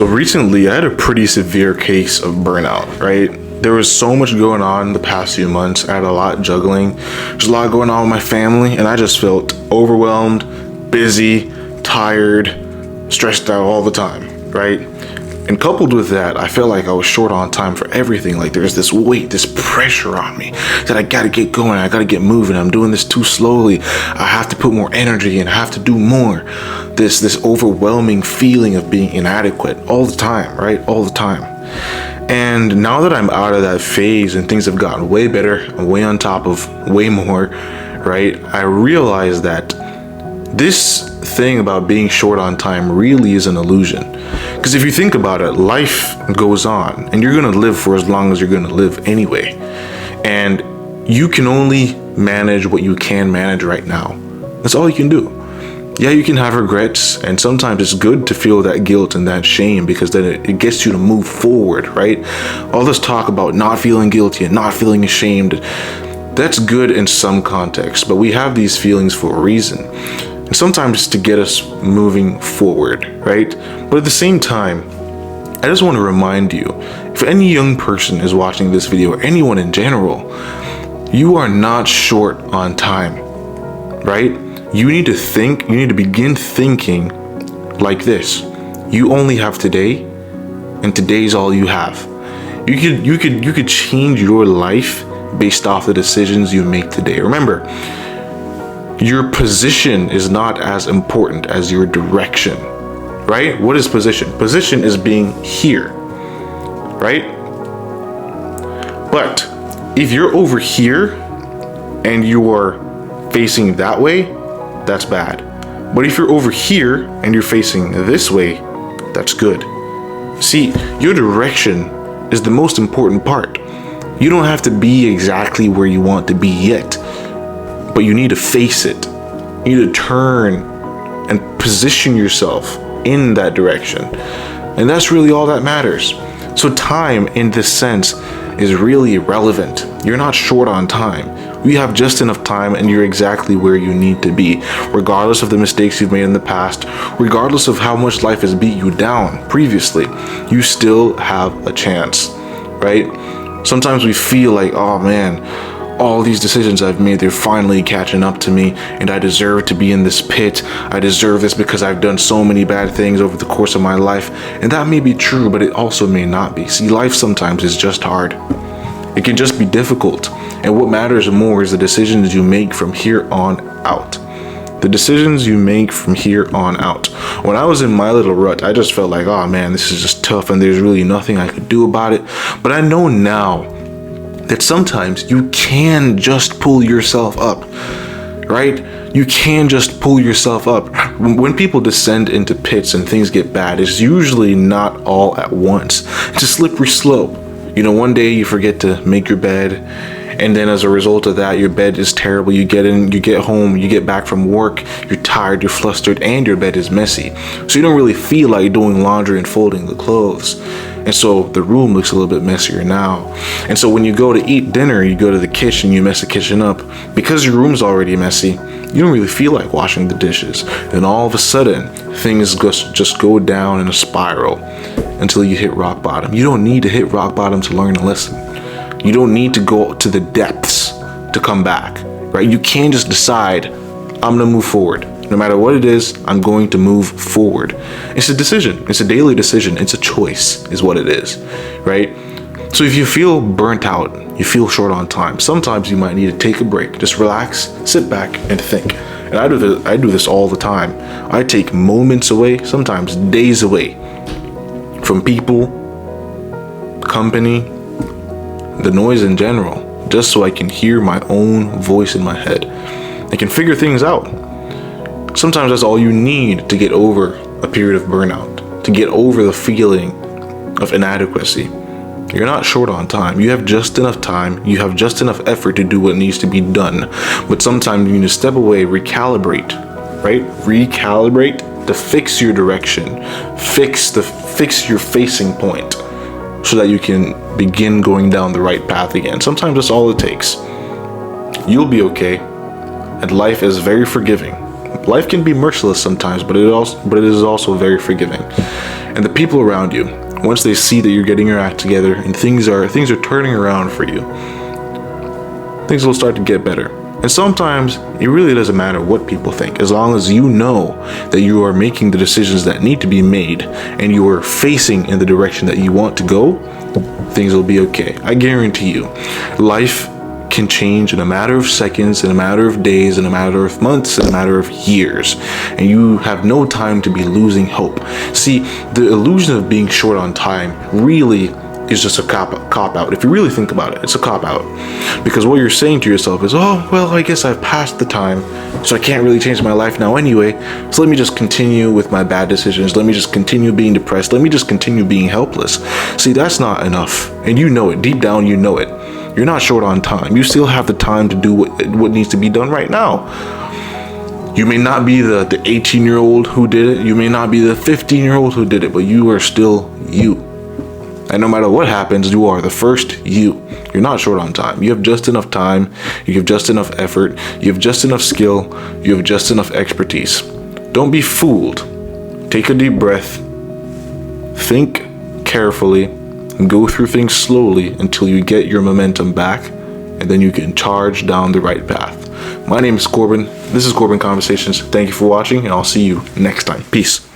Recently, I had a pretty severe case of burnout, right? There was so much going on the past few months. I had a lot juggling. There's a lot going on with my family, and I just felt overwhelmed, busy, tired, stressed out all the time, right? And coupled with that, I felt like I was short on time for everything. Like there's this weight, this pressure on me that I gotta get going, I gotta get moving. I'm doing this too slowly. I have to put more energy and I have to do more. This overwhelming feeling of being inadequate all the time, right? All the time. And now that I'm out of that phase and things have gotten way better, I'm way on top of way more, right? I realize that this thing about being short on time really is an illusion. Because if you think about it, life goes on and you're going to live for as long as you're going to live anyway. And you can only manage what you can manage right now. That's all you can do. Yeah, you can have regrets, and sometimes it's good to feel that guilt and that shame because then it gets you to move forward, right? All this talk about not feeling guilty and not feeling ashamed, that's good in some context, but we have these feelings for a reason. And sometimes it's to get us moving forward, right? But at the same time, I just want to remind you, if any young person is watching this video, or anyone in general, you are not short on time, right? You need to begin thinking like this. You only have today, and today's all you have. You could change your life based off the decisions you make today. Remember, your position is not as important as your direction, right? What is position? Position is being here, right? But if you're over here and you are facing that way, that's bad. But if you're over here and you're facing this way, that's good. See, your direction is the most important part. You don't have to be exactly where you want to be yet, but you need to face it. You need to turn and position yourself in that direction. And that's really all that matters. So time, in this sense, is really irrelevant. You're not short on time. You have just enough time and you're exactly where you need to be, regardless of the mistakes you've made in the past, regardless of how much life has beat you down previously, you still have a chance, right? Sometimes we feel like, oh man, all these decisions I've made, they're finally catching up to me and I deserve to be in this pit. I deserve this because I've done so many bad things over the course of my life. And that may be true, but it also may not be. See, life sometimes is just hard. It can just be difficult. And what matters more is the decisions you make from here on out. The decisions you make from here on out. When I was in my little rut, I just felt like, oh man, this is just tough and there's really nothing I could do about it. But I know now that sometimes you can just pull yourself up, right? You can just pull yourself up. When people descend into pits and things get bad, it's usually not all at once. It's a slippery slope. You know, one day you forget to make your bed, and then as a result of that, your bed is terrible. You get in, you get home, you get back from work, you're tired, you're flustered, and your bed is messy. So you don't really feel like doing laundry and folding the clothes. And so the room looks a little bit messier now. And so when you go to eat dinner, you go to the kitchen, you mess the kitchen up. Because your room's already messy, you don't really feel like washing the dishes. And all of a sudden, things just go down in a spiral until you hit rock bottom. You don't need to hit rock bottom to learn a lesson. You don't need to go to the depths to come back, right? You can't just decide, I'm gonna move forward. No matter what it is, I'm going to move forward. It's a decision. It's a daily decision. It's a choice is what it is, right? So if you feel burnt out, you feel short on time, sometimes you might need to take a break. Just relax, sit back and think. And I do this all the time. I take moments away, sometimes days away from people, company, the noise in general, just so I can hear my own voice in my head. I can figure things out. Sometimes that's all you need to get over a period of burnout, to get over the feeling of inadequacy. You're not short on time. You have just enough time. You have just enough effort to do what needs to be done. But sometimes you need to step away, recalibrate, right? Recalibrate to fix your direction, fix your facing point so that you can begin going down the right path again. Sometimes that's all it takes. You'll be okay. And life is very forgiving. Life can be merciless sometimes, but it is also very forgiving. And the people around you, once they see that you're getting your act together and things are turning around for you, things will start to get better. And sometimes it really doesn't matter what people think, as long as you know that you are making the decisions that need to be made and you are facing in the direction that you want to go, things will be okay. I guarantee you, life can change in a matter of seconds, in a matter of days, in a matter of months, in a matter of years. And you have no time to be losing hope. See, the illusion of being short on time really is just a cop out. If you really think about it, it's a cop out. Because what you're saying to yourself is, oh, well, I guess I've passed the time, so I can't really change my life now anyway. So let me just continue with my bad decisions. Let me just continue being depressed. Let me just continue being helpless. See, that's not enough. And you know it. Deep down, you know it. You're not short on time. You still have the time to do what needs to be done right now. You may not be the 18-year-old who did it. You may not be the 15-year-old who did it, but you are still you. And no matter what happens, you are the first you. You're not short on time. You have just enough time. You have just enough effort. You have just enough skill. You have just enough expertise. Don't be fooled. Take a deep breath. Think carefully. And go through things slowly until you get your momentum back, and then you can charge down the right path. My name is Corbin. This is Corbin Conversations. Thank you for watching, and I'll see you next time. Peace.